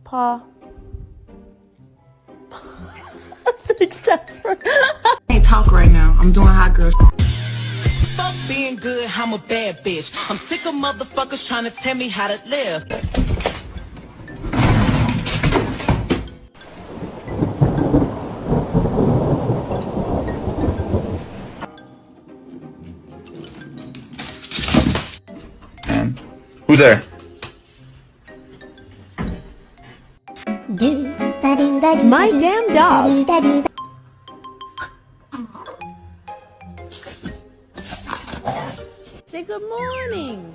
Paw. Thanks, Jasper. I can't talk right now. I'm doing hot girl. Fuck being good, I'm a bad bitch. I'm sick of motherfuckers trying to tell me how to live. Who's there? My damn dog. Say good morning.